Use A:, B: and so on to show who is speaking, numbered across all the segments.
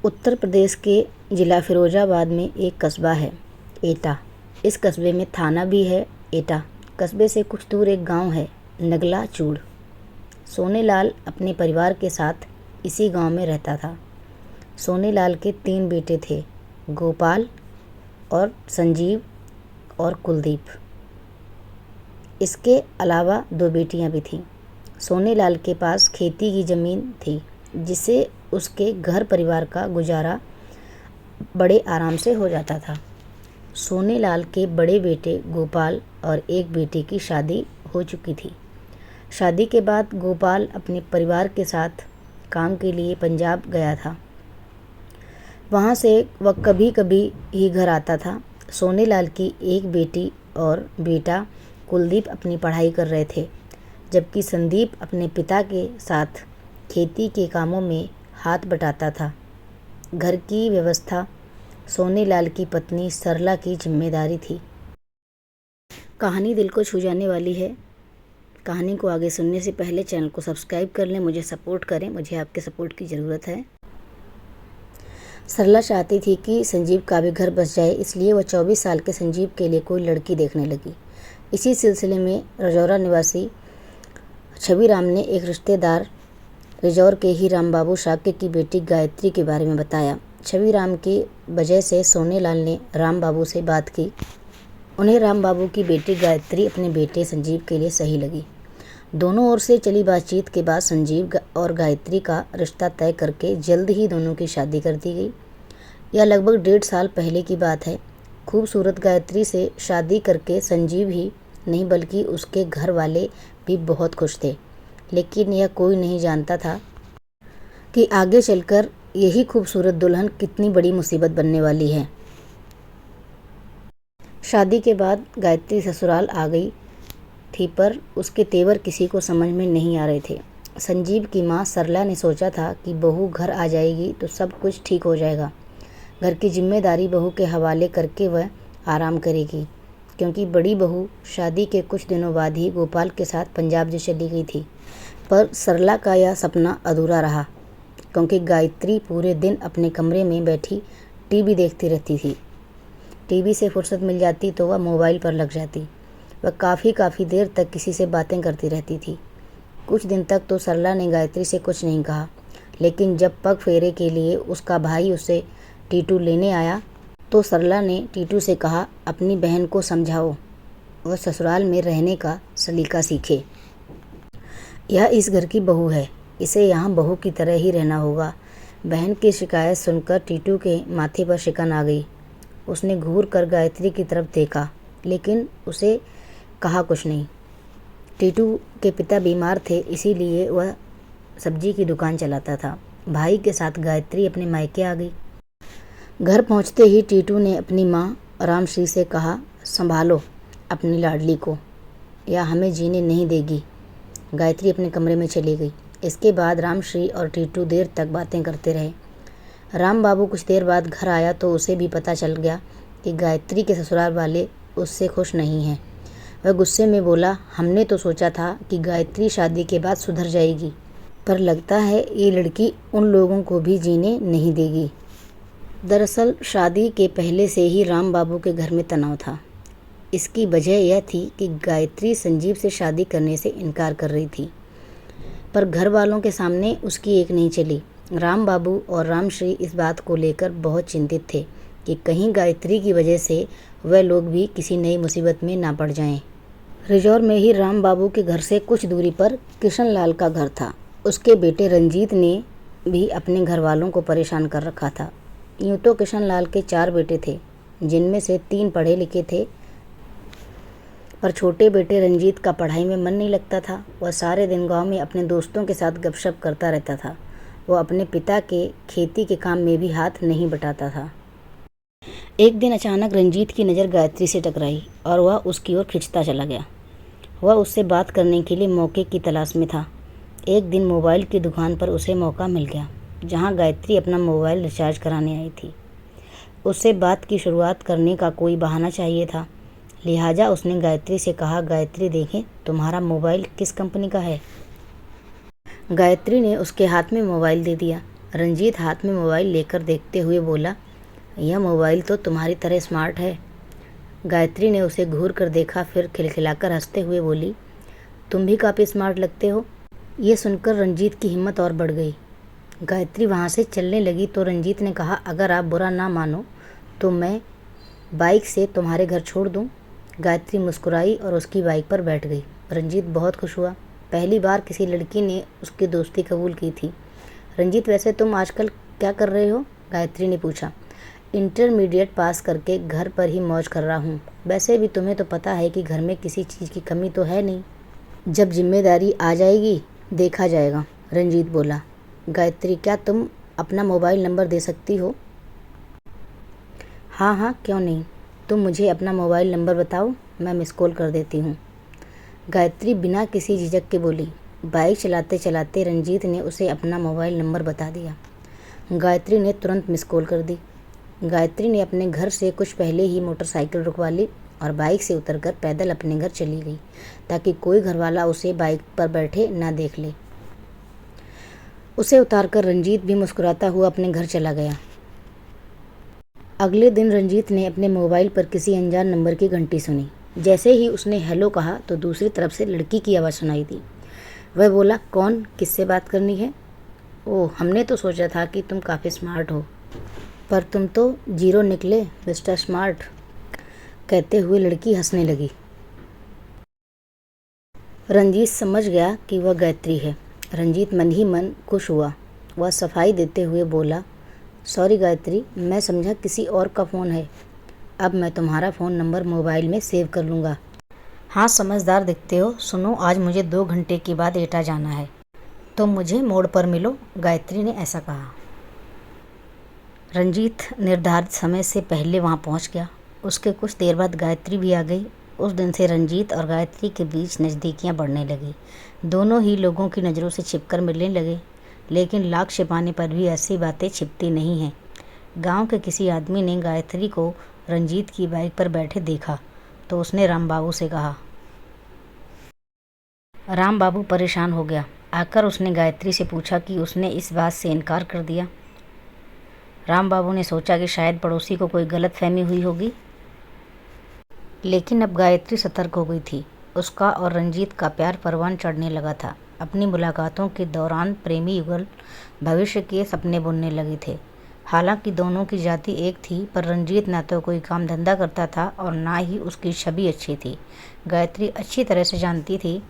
A: उत्तर प्रदेश के ज़िला फ़िरोज़ाबाद में एक कस्बा है एटा। इस कस्बे में थाना भी है एटा। कस्बे से कुछ दूर एक गांव है नगला चूड़। सोनेलाल अपने परिवार के साथ इसी गांव में रहता था। सोनेलाल के 3 बेटे थे, गोपाल और संजीव और कुलदीप। इसके अलावा 2 बेटियां भी थीं। सोनेलाल के पास खेती की ज़मीन थी जिससे उसके घर परिवार का गुजारा बड़े आराम से हो जाता था। सोनेलाल के बड़े बेटे गोपाल और एक बेटी की शादी हो चुकी थी। शादी के बाद गोपाल अपने परिवार के साथ काम के लिए पंजाब गया था। वहाँ से वह कभी कभी ही घर आता था। सोनेलाल की एक बेटी और बेटा कुलदीप अपनी पढ़ाई कर रहे थे, जबकि संदीप अपने पिता के साथ खेती के कामों में हाथ बटाता था। घर की व्यवस्था सोनेलाल की पत्नी सरला की जिम्मेदारी थी। कहानी दिल को छू जाने वाली है। कहानी को आगे सुनने से पहले चैनल को सब्सक्राइब कर लें, मुझे सपोर्ट करें, मुझे आपके सपोर्ट की ज़रूरत है। सरला चाहती थी कि संजीव का भी घर बस जाए, इसलिए वह 24 साल के संजीव के लिए कोई लड़की देखने लगी। इसी सिलसिले में रजौरा निवासी छबीराम ने एक रिश्तेदार रिजौर के ही राम बाबू शाक्य की बेटी गायत्री के बारे में बताया। छबीराम की वजह से सोनेलाल ने राम बाबू से बात की। उन्हें राम बाबू की बेटी गायत्री अपने बेटे संजीव के लिए सही लगी। दोनों ओर से चली बातचीत के बाद संजीव और गायत्री का रिश्ता तय करके जल्द ही दोनों की शादी कर दी गई। यह लगभग 1.5 साल पहले की बात है। खूबसूरत गायत्री से शादी करके संजीव ही नहीं बल्कि उसके घर वाले भी बहुत खुश थे, लेकिन यह कोई नहीं जानता था कि आगे चलकर यही खूबसूरत दुल्हन कितनी बड़ी मुसीबत बनने वाली है। शादी के बाद गायत्री ससुराल आ गई थी, पर उसके तेवर किसी को समझ में नहीं आ रहे थे। संजीव की माँ सरला ने सोचा था कि बहू घर आ जाएगी तो सब कुछ ठीक हो जाएगा। घर की जिम्मेदारी बहू के हवाले करके वह आराम करेगी, क्योंकि बड़ी बहू शादी के कुछ दिनों बाद ही गोपाल के साथ पंजाब जी चली गई थी। पर सरला का यह सपना अधूरा रहा, क्योंकि गायत्री पूरे दिन अपने कमरे में बैठी टीवी देखती रहती थी। टीवी से फुर्सत मिल जाती तो वह मोबाइल पर लग जाती। वह काफ़ी देर तक किसी से बातें करती रहती थी। कुछ दिन तक तो सरला ने गायत्री से कुछ नहीं कहा, लेकिन जब पग फेरे के लिए उसका भाई उसे टीटू लेने आया तो सरला ने टीटू से कहा, अपनी बहन को समझाओ वह ससुराल में रहने का सलीका सीखे। यह इस घर की बहू है, इसे यहाँ बहू की तरह ही रहना होगा। बहन की शिकायत सुनकर टीटू के माथे पर शिकन आ गई। उसने घूर कर गायत्री की तरफ देखा, लेकिन उसे कहा कुछ नहीं। टीटू के पिता बीमार थे, इसीलिए वह सब्जी की दुकान चलाता था। भाई के साथ गायत्री अपने मायके आ गई। घर पहुंचते ही टीटू ने अपनी माँ रामश्री से कहा, संभालो अपनी लाडली को, या हमें जीने नहीं देगी। गायत्री अपने कमरे में चली गई। इसके बाद रामश्री और टीटू देर तक बातें करते रहे। राम बाबू कुछ देर बाद घर आया तो उसे भी पता चल गया कि गायत्री के ससुराल वाले उससे खुश नहीं हैं। वह गुस्से में बोला, हमने तो सोचा था कि गायत्री शादी के बाद सुधर जाएगी, पर लगता है ये लड़की उन लोगों को भी जीने नहीं देगी। दरअसल शादी के पहले से ही राम बाबू के घर में तनाव था। इसकी वजह यह थी कि गायत्री संजीव से शादी करने से इनकार कर रही थी, पर घर वालों के सामने उसकी एक नहीं चली। राम बाबू और रामश्री इस बात को लेकर बहुत चिंतित थे कि कहीं गायत्री की वजह से वह लोग भी किसी नई मुसीबत में ना पड़ जाएं। रिजौर में ही राम बाबू के घर से कुछ दूरी पर किशनलाल का घर था। उसके बेटे रंजीत ने भी अपने घर वालों को परेशान कर रखा था। यूँ तो किशनलाल के 4 बेटे थे, जिनमें से 3 पढ़े लिखे थे, पर छोटे बेटे रंजीत का पढ़ाई में मन नहीं लगता था। वह सारे दिन गांव में अपने दोस्तों के साथ गपशप करता रहता था। वह अपने पिता के खेती के काम में भी हाथ नहीं बटाता था। एक दिन अचानक रंजीत की नज़र गायत्री से टकराई और वह उसकी ओर खिंचता चला गया। वह उससे बात करने के लिए मौके की तलाश में था। एक दिन मोबाइल की दुकान पर उसे मौका मिल गया, जहां गायत्री अपना मोबाइल रिचार्ज कराने आई थी। उससे बात की शुरुआत करने का कोई बहाना चाहिए था, लिहाजा उसने गायत्री से कहा, गायत्री देखें तुम्हारा मोबाइल किस कंपनी का है। गायत्री ने उसके हाथ में मोबाइल दे दिया। रंजीत हाथ में मोबाइल लेकर देखते हुए बोला, यह मोबाइल तो तुम्हारी तरह स्मार्ट है। गायत्री ने उसे घूर कर देखा, फिर खिलखिलाकर हंसते हुए बोली, तुम भी काफ़ी स्मार्ट लगते हो। ये सुनकर रंजीत की हिम्मत और बढ़ गई। गायत्री वहाँ से चलने लगी तो रंजीत ने कहा, अगर आप बुरा ना मानो तो मैं बाइक से तुम्हारे घर छोड़ दूँ। गायत्री मुस्कुराई और उसकी बाइक पर बैठ गई। रंजीत बहुत खुश हुआ। पहली बार किसी लड़की ने उसकी दोस्ती कबूल की थी। रंजीत, वैसे तुम आजकल क्या कर रहे हो? गायत्री ने पूछा। इंटरमीडिएट पास करके घर पर ही मौज कर रहा हूँ। वैसे भी तुम्हें तो पता है कि घर में किसी चीज़ की कमी तो है नहीं। जब जिम्मेदारी आ जाएगी देखा जाएगा, रंजीत बोला। गायत्री, क्या तुम अपना मोबाइल नंबर दे सकती हो? हाँ हाँ, क्यों नहीं। तुम मुझे अपना मोबाइल नंबर बताओ, मैं मिस कॉल कर देती हूँ। गायत्री बिना किसी झिझक के बोली। बाइक चलाते चलाते रंजीत ने उसे अपना मोबाइल नंबर बता दिया। गायत्री ने तुरंत मिस कॉल कर दी। गायत्री ने अपने घर से कुछ पहले ही मोटरसाइकिल रुकवा ली और बाइक से उतरकर पैदल अपने घर चली गई, ताकि कोई घरवाला उसे बाइक पर बैठे ना देख ले। उसे उतारकर रंजीत भी मुस्कुराता हुआ अपने घर चला गया। अगले दिन रंजीत ने अपने मोबाइल पर किसी अनजान नंबर की घंटी सुनी। जैसे ही उसने हेलो कहा तो दूसरी तरफ से लड़की की आवाज़ सुनाई दी। वह बोला, कौन, किससे बात करनी है? ओह, हमने तो सोचा था कि तुम काफ़ी स्मार्ट हो, पर तुम तो जीरो निकले मिस्टर स्मार्ट। कहते हुए लड़की हंसने लगी। रंजीत समझ गया कि वह गायत्री है। रंजीत मन ही मन खुश हुआ। वह सफाई देते हुए बोला, सॉरी गायत्री, मैं समझा किसी और का फ़ोन है। अब मैं तुम्हारा फ़ोन नंबर मोबाइल में सेव कर लूँगा। हाँ, समझदार दिखते हो। सुनो, आज मुझे 2 घंटे के बाद एटा जाना है, तो मुझे मोड़ पर मिलो। गायत्री ने ऐसा कहा। रंजीत निर्धारित समय से पहले वहाँ पहुँच गया। उसके कुछ देर बाद गायत्री भी आ गई। उस दिन से रंजीत और गायत्री के बीच नज़दीकियाँ बढ़ने लगी। दोनों ही लोगों की नज़रों से छिपकर मिलने लगे, लेकिन लाख छिपाने पर भी ऐसी बातें छिपती नहीं हैं। गांव के किसी आदमी ने गायत्री को रंजीत की बाइक पर बैठे देखा तो उसने राम बाबू से कहा। राम बाबू परेशान हो गया। आकर उसने गायत्री से पूछा कि उसने इस बात से इनकार कर दिया। राम बाबू ने सोचा कि शायद पड़ोसी को कोई गलतफहमी हुई होगी, लेकिन अब गायत्री सतर्क हो गई थी। उसका और रंजीत का प्यार परवान चढ़ने लगा था। अपनी मुलाकातों के दौरान प्रेमी युगल भविष्य के सपने बुनने लगे थे। हालांकि दोनों की जाति एक थी, पर रंजीत ना तो कोई काम धंधा करता था और ना ही उसकी छवि अच्छी थी। गायत्री अच्छी तरह से जानती थी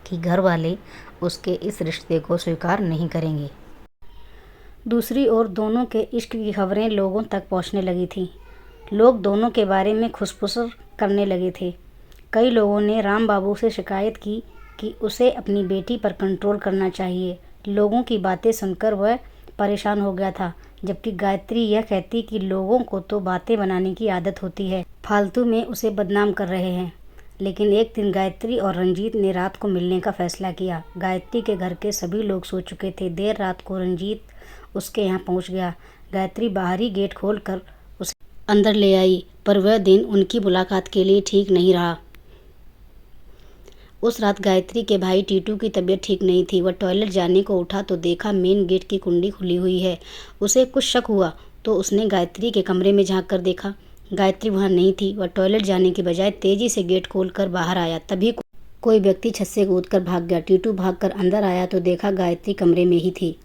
A: कि घर वाले उसके इस रिश्ते को स्वीकार नहीं करेंगे। दूसरी ओर दोनों के इश्क की खबरें लोगों तक पहुंचने लगी थीं। लोग दोनों के बारे में खुसफुस करने लगे थे। कई लोगों ने राम बाबू से शिकायत की कि उसे अपनी बेटी पर कंट्रोल करना चाहिए। लोगों की बातें सुनकर वह परेशान हो गया था, जबकि गायत्री यह कहती कि लोगों को तो बातें बनाने की आदत होती है, फालतू में उसे बदनाम कर रहे हैं। लेकिन एक दिन गायत्री और रंजीत ने रात को मिलने का फैसला किया। गायत्री के घर के सभी लोग सो चुके थे। देर रात को रंजीत उसके यहाँ पहुँच गया। गायत्री बाहरी गेट खोलकर उसे अंदर ले आई, पर वह दिन उनकी मुलाकात के लिए ठीक नहीं रहा। उस रात गायत्री के भाई टीटू की तबीयत ठीक नहीं थी। वह टॉयलेट जाने को उठा तो देखा मेन गेट की कुंडी खुली हुई है। उसे कुछ शक हुआ तो उसने गायत्री के कमरे में झांक कर देखा। गायत्री वहाँ नहीं थी। वह टॉयलेट जाने के बजाय तेजी से गेट खोलकर बाहर आया। तभी कोई व्यक्ति छत से कूदकर भाग गया। टीटू भागकर अंदर आया तो देखा गायत्री कमरे में ही थी।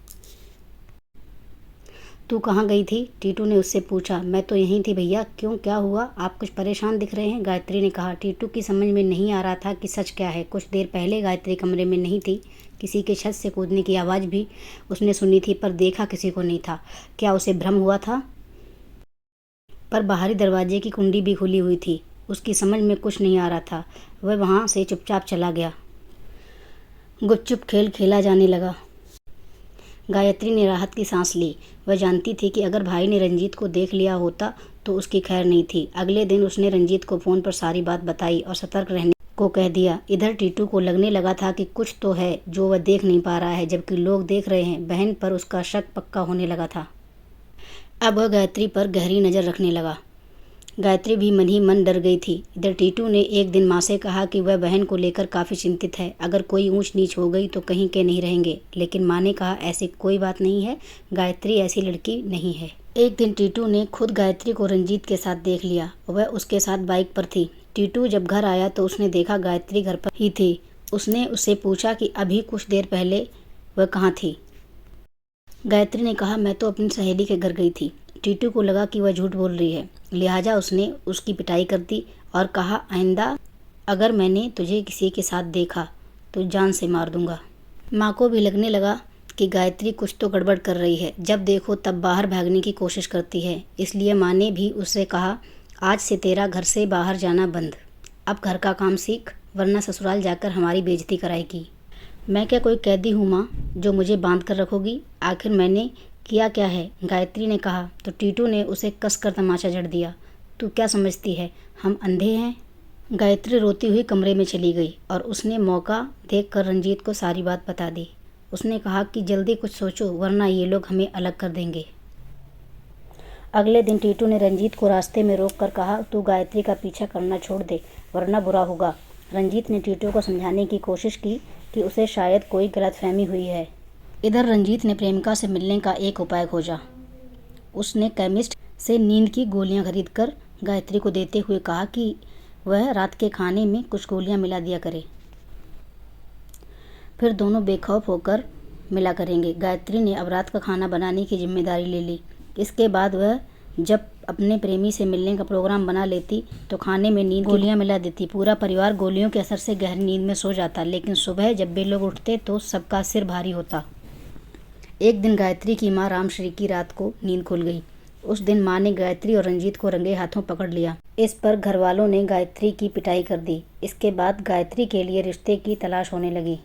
A: तू कहाँ गई थी? टीटू ने उससे पूछा। मैं तो यहीं थी भैया। क्यों, क्या हुआ? आप कुछ परेशान दिख रहे हैं, गायत्री ने कहा। टीटू की समझ में नहीं आ रहा था कि सच क्या है। कुछ देर पहले गायत्री कमरे में नहीं थी। किसी के छत से कूदने की आवाज़ भी उसने सुनी थी, पर देखा किसी को नहीं था। क्या उसे भ्रम हुआ था? पर बाहरी दरवाजे की कुंडी भी खुली हुई थी। उसकी समझ में कुछ नहीं आ रहा था। वह वहाँ से चुपचाप चला गया। गुपचुप खेल खेला जाने लगा। गायत्री ने राहत की सांस ली। वह जानती थी कि अगर भाई ने रंजीत को देख लिया होता तो उसकी खैर नहीं थी। अगले दिन उसने रंजीत को फ़ोन पर सारी बात बताई और सतर्क रहने को कह दिया। इधर टीटू को लगने लगा था कि कुछ तो है जो वह देख नहीं पा रहा है, जबकि लोग देख रहे हैं। बहन पर उसका शक पक्का होने लगा था। अब वह गायत्री पर गहरी नज़र रखने लगा। गायत्री भी मन ही मन डर गई थी। इधर टीटू ने एक दिन माँ से कहा कि वह बहन को लेकर काफ़ी चिंतित है, अगर कोई ऊंच नीच हो गई तो कहीं के नहीं रहेंगे। लेकिन माँ ने कहा ऐसी कोई बात नहीं है, गायत्री ऐसी लड़की नहीं है। एक दिन टीटू ने खुद गायत्री को रंजीत के साथ देख लिया। वह उसके साथ बाइक पर थी। टीटू जब घर आया तो उसने देखा गायत्री घर पर ही थी। उसने उससे पूछा कि अभी कुछ देर पहले वह कहाँ थी। गायत्री ने कहा मैं तो अपनी सहेली के घर गई थी। टीटू को लगा कि वह झूठ बोल रही है, लिहाजा उसने उसकी पिटाई कर दी और कहा आइंदा अगर मैंने तुझे किसी के साथ देखा तो जान से मार दूंगा। माँ को भी लगने लगा कि गायत्री कुछ तो गड़बड़ कर रही है, जब देखो तब बाहर भागने की कोशिश करती है। इसलिए माँ ने भी उससे कहा आज से तेरा घर से बाहर जाना बंद, अब घर का काम सीख वरना ससुराल जाकर हमारी बेइज्जती कराएगी। मैं क्या कोई कैदी हूँ माँ जो मुझे बांध कर रखोगी, आखिर मैंने किया क्या है, गायत्री ने कहा। तो टीटू ने उसे कसकर तमाचा जड़ दिया। तू क्या समझती है हम अंधे हैं। गायत्री रोती हुई कमरे में चली गई और उसने मौका देखकर रंजीत को सारी बात बता दी। उसने कहा कि जल्दी कुछ सोचो वरना ये लोग हमें अलग कर देंगे। अगले दिन टीटू ने रंजीत को रास्ते में रोक कर कहा तू गायत्री का पीछा करना छोड़ दे वरना बुरा होगा। रंजीत ने टीटू को समझाने की कोशिश की कि उसे शायद कोई गलतफहमी हुई है। इधर रंजीत ने प्रेमिका से मिलने का एक उपाय खोजा। उसने केमिस्ट से नींद की गोलियां खरीदकर गायत्री को देते हुए कहा कि वह रात के खाने में कुछ गोलियां मिला दिया करे, फिर दोनों बेखौफ होकर मिला करेंगे। गायत्री ने अब रात का खाना बनाने की जिम्मेदारी ले ली। इसके बाद वह जब अपने प्रेमी से मिलने का प्रोग्राम बना लेती तो खाने में नींद गोलियां मिला देती। पूरा परिवार गोलियों के असर से गहरी नींद में सो जाता, लेकिन सुबह जब वे लोग उठते तो सबका सिर भारी होता। एक दिन गायत्री की माँ रामश्री की रात को नींद खुल गई। उस दिन माँ ने गायत्री और रंजीत को रंगे हाथों पकड़ लिया। इस पर घर वालों ने गायत्री की पिटाई कर दी। इसके बाद गायत्री के लिए रिश्ते की तलाश होने लगी।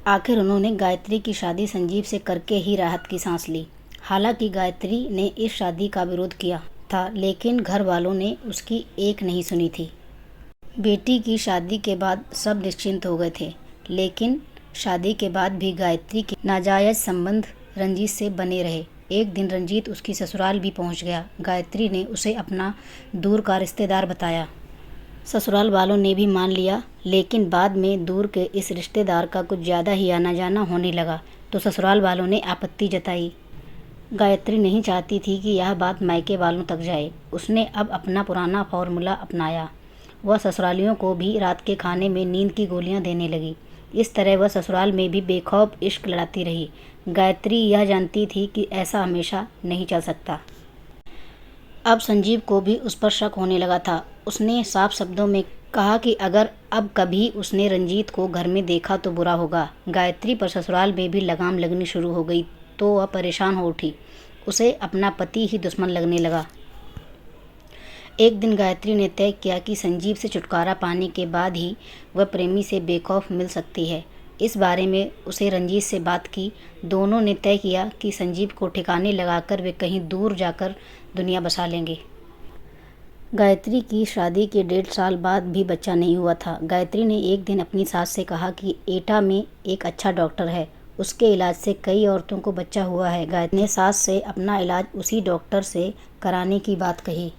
A: आखिर उन्होंने गायत्री की शादी संजीव से करके ही राहत की सांस ली। हालांकि गायत्री ने इस शादी का विरोध किया था, लेकिन घर वालों ने उसकी एक नहीं सुनी थी। बेटी की शादी के बाद सब निश्चिंत हो गए थे, लेकिन शादी के बाद भी गायत्री के नाजायज संबंध रंजीत से बने रहे। एक दिन रंजीत उसकी ससुराल भी पहुंच गया। गायत्री ने उसे अपना दूर का रिश्तेदार बताया। ससुराल वालों ने भी मान लिया, लेकिन बाद में दूर के इस रिश्तेदार का कुछ ज़्यादा ही आना जाना होने लगा तो ससुराल वालों ने आपत्ति जताई। गायत्री नहीं चाहती थी कि यह बात मायके वालों तक जाए। उसने अब अपना पुराना फॉर्मूला अपनाया। वह ससुरालियों को भी रात के खाने में नींद की गोलियां देने लगी। इस तरह वह ससुराल में भी बेखौफ इश्क लड़ाती रही। गायत्री यह जानती थी कि ऐसा हमेशा नहीं चल सकता। अब संजीव को भी उस पर शक होने लगा था। उसने साफ शब्दों में कहा कि अगर अब कभी उसने रंजीत को घर में देखा तो बुरा होगा। गायत्री पर ससुराल में भी लगाम लगनी शुरू हो गई तो वह परेशान हो उठी। उसे अपना पति ही दुश्मन लगने लगा। एक दिन गायत्री ने तय किया कि संजीव से छुटकारा पाने के बाद ही वह प्रेमी से बेखौफ मिल सकती है। इस बारे में उसे रंजीत से बात की। दोनों ने तय किया कि संजीव को ठिकाने लगाकर वे कहीं दूर जाकर दुनिया बसा लेंगे। गायत्री की शादी के 1.5 साल बाद भी बच्चा नहीं हुआ था। गायत्री ने एक दिन अपनी सास से कहा कि एटा में एक अच्छा डॉक्टर है, उसके इलाज से कई औरतों को बच्चा हुआ है। गायत्री ने सास से अपना इलाज उसी डॉक्टर से कराने की बात कही।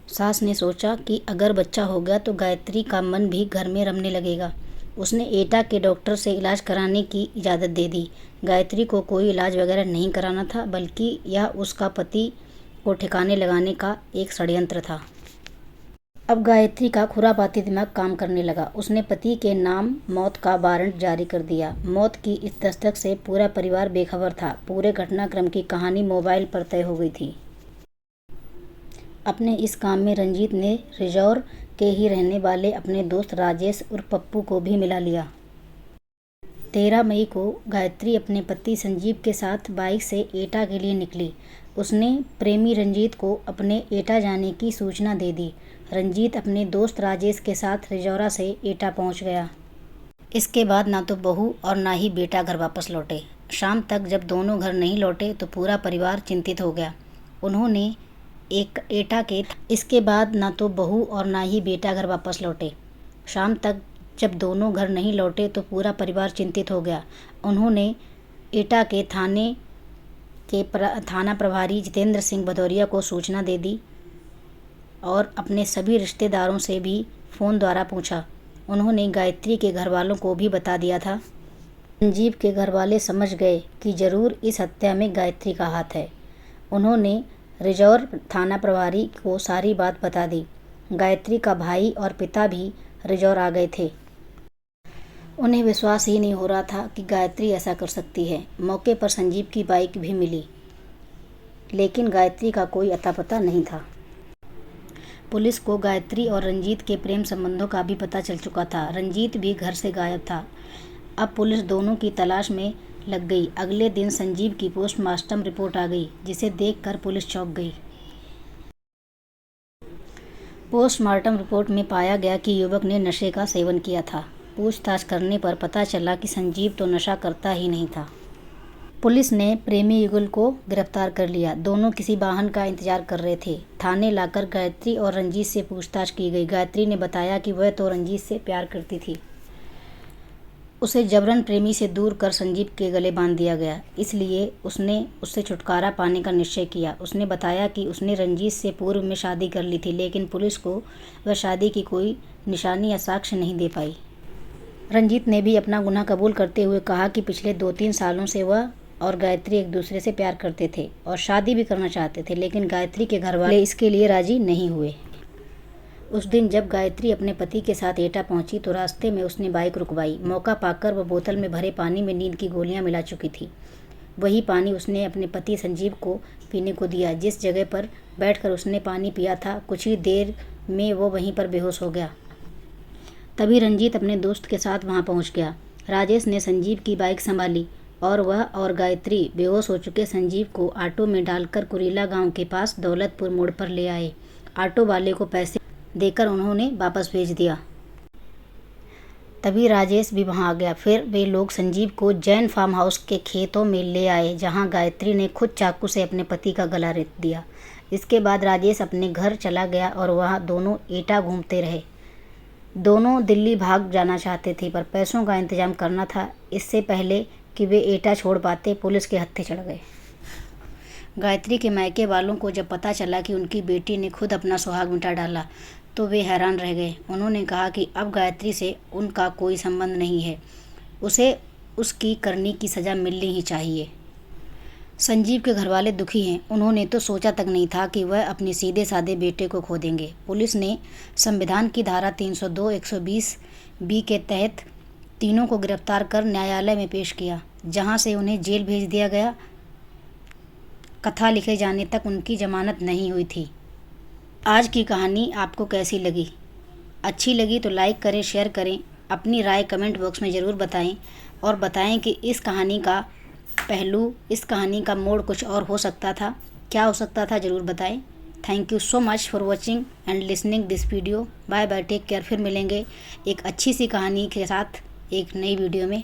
A: सास ने सोचा कि अगर बच्चा हो गया तो गायत्री का मन भी घर में रमने लगेगा। उसने एटा के डॉक्टर से इलाज कराने की इजाज़त दे दी। गायत्री को कोई इलाज वगैरह नहीं कराना था, बल्कि यह उसका पति को ठिकाने लगाने का एक षड्यंत्र था। अब गायत्री का खुरापाती दिमाग काम करने लगा। उसने पति के नाम मौत का वारंट जारी कर दिया। मौत की इस दस्तक से पूरा परिवार बेखबर था। पूरे घटनाक्रम की कहानी मोबाइल पर तय हो गई थी। अपने इस काम में रंजीत ने रिजौर के ही रहने वाले अपने दोस्त राजेश उर्फ पप्पू को भी मिला लिया। 13 मई को गायत्री अपने पति संजीव के साथ बाइक से एटा के लिए निकली। उसने प्रेमी रंजीत को अपने एटा जाने की सूचना दे दी। रंजीत अपने दोस्त राजेश के साथ रिजौरा से एटा पहुंच गया। इसके बाद ना तो बहू और ना ही बेटा घर वापस लौटे। शाम तक जब दोनों घर नहीं लौटे तो पूरा परिवार चिंतित हो गया। उन्होंने एक एटा के इसके बाद ना तो बहू और ना ही बेटा घर वापस लौटे। शाम तक जब दोनों घर नहीं लौटे तो पूरा परिवार चिंतित हो गया। उन्होंने एटा के थाने के थाना प्रभारी जितेंद्र सिंह भदौरिया को सूचना दे दी और अपने सभी रिश्तेदारों से भी फ़ोन द्वारा पूछा। उन्होंने गायत्री के घर वालों को भी बता दिया था। संजीव के घर वाले समझ गए कि ज़रूर इस हत्या में गायत्री का हाथ है। उन्होंने रिजर्व थाना प्रभारी को सारी बात बता दी। गायत्री का भाई और पिता भी रिजौर आ गए थे। उन्हें विश्वास ही नहीं हो रहा था कि गायत्री ऐसा कर सकती है। मौके पर संजीव की बाइक भी मिली, लेकिन गायत्री का कोई अता पता नहीं था। पुलिस को गायत्री और रंजीत के प्रेम संबंधों का भी पता चल चुका था। रंजीत भी घर से गायब था। अब पुलिस दोनों की तलाश में लग गई। अगले दिन संजीव की पोस्टमार्टम रिपोर्ट आ गई, जिसे देखकर पुलिस चौंक गई। पोस्टमार्टम रिपोर्ट में पाया गया कि युवक ने नशे का सेवन किया था। पूछताछ करने पर पता चला कि संजीव तो नशा करता ही नहीं था। पुलिस ने प्रेमी युगल को गिरफ्तार कर लिया। दोनों किसी वाहन का इंतजार कर रहे थे। थाने लाकर गायत्री और रंजीत से पूछताछ की गई। गायत्री ने बताया कि वह तो रंजीत से प्यार करती थी। उसे जबरन प्रेमी से दूर कर संजीव के गले बांध दिया गया, इसलिए उसने उससे छुटकारा पाने का निश्चय किया। उसने बताया कि उसने रंजीत से पूर्व में शादी कर ली थी, लेकिन पुलिस को वह शादी की कोई निशानी या साक्ष्य नहीं दे पाई। रंजीत ने भी अपना गुनाह कबूल करते हुए कहा कि पिछले 2-3 सालों से वह और गायत्री एक दूसरे से प्यार करते थे और शादी भी करना चाहते थे, लेकिन गायत्री के घर वाले इसके लिए राजी नहीं हुए। उस दिन जब गायत्री अपने पति के साथ एटा पहुंची तो रास्ते में उसने बाइक रुकवाई। मौका पाकर वह बोतल में भरे पानी में नींद की गोलियां मिला चुकी थी। वही पानी उसने अपने पति संजीव को पीने को दिया। जिस जगह पर बैठकर उसने पानी पिया था, कुछ ही देर में वो वहीं पर बेहोश हो गया। तभी रंजीत अपने दोस्त के साथ वहां पहुंच गया। राजेश ने संजीव की बाइक संभाली और वह और गायत्री बेहोश हो चुके संजीव को ऑटो में डालकर कुरीला गांव के पास दौलतपुर मोड़ पर ले आए। ऑटो वाले को पैसे देकर उन्होंने वापस भेज दिया। तभी राजेश भी वहां आ गया। फिर वे लोग संजीव को जैन फार्म हाउस के खेतों में ले आए, जहां गायत्री ने खुद चाकू से अपने पति का गला रेत दिया। इसके बाद राजेश अपने घर चला गया और वहां दोनों एटा घूमते रहे। दोनों दिल्ली भाग जाना चाहते थे, पर पैसों का इंतजाम करना था। इससे पहले कि वे एटा छोड़ पाते, पुलिस के हत्थे चढ़ गए। गायत्री के मायके वालों को जब पता चला कि उनकी बेटी ने खुद अपना सुहाग मिटा डाला, तो वे हैरान रह गए। उन्होंने कहा कि अब गायत्री से उनका कोई संबंध नहीं है, उसे उसकी करनी की सज़ा मिलनी ही चाहिए। संजीव के घरवाले दुखी हैं। उन्होंने तो सोचा तक नहीं था कि वह अपने सीधे साधे बेटे को खो देंगे। पुलिस ने संविधान की धारा 302, 120 बी के तहत तीनों को गिरफ्तार कर न्यायालय में पेश किया, जहां से उन्हें जेल भेज दिया गया। कथा लिखे जाने तक उनकी जमानत नहीं हुई थी। आज की कहानी आपको कैसी लगी? अच्छी लगी तो लाइक करें, शेयर करें, अपनी राय कमेंट बॉक्स में ज़रूर बताएं और बताएं कि इस कहानी का पहलू, इस कहानी का मोड़ कुछ और हो सकता था। क्या हो सकता था, ज़रूर बताएं। Thank you so much for watching and listening this video. Bye bye, take care. फिर मिलेंगे एक अच्छी सी कहानी के साथ एक नई वीडियो में।